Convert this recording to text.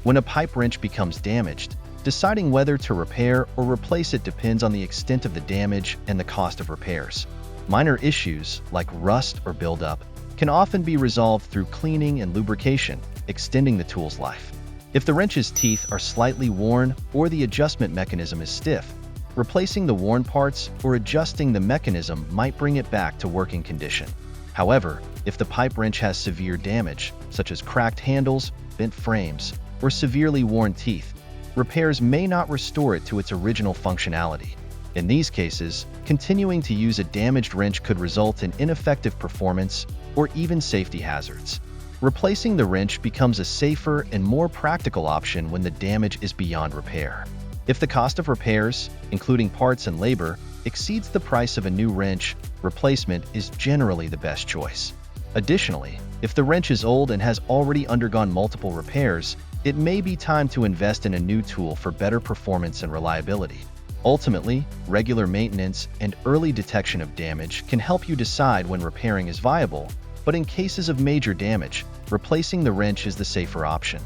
When a pipe wrench becomes damaged, deciding whether to repair or replace it depends on the extent of the damage and the cost of repairs. Minor issues, like rust or buildup, can often be resolved through cleaning and lubrication, extending the tool's life. If the wrench's teeth are slightly worn or the adjustment mechanism is stiff, replacing the worn parts or adjusting the mechanism might bring it back to working condition. However, if the pipe wrench has severe damage, such as cracked handles, bent frames, or severely worn teeth, repairs may not restore it to its original functionality. In these cases, continuing to use a damaged wrench could result in ineffective performance or even safety hazards. Replacing the wrench becomes a safer and more practical option when the damage is beyond repair. If the cost of repairs, including parts and labor, exceeds the price of a new wrench, replacement is generally the best choice. Additionally, if the wrench is old and has already undergone multiple repairs, it may be time to invest in a new tool for better performance and reliability. Ultimately, regular maintenance and early detection of damage can help you decide when repairing is viable, but in cases of major damage, replacing the wrench is the safer option.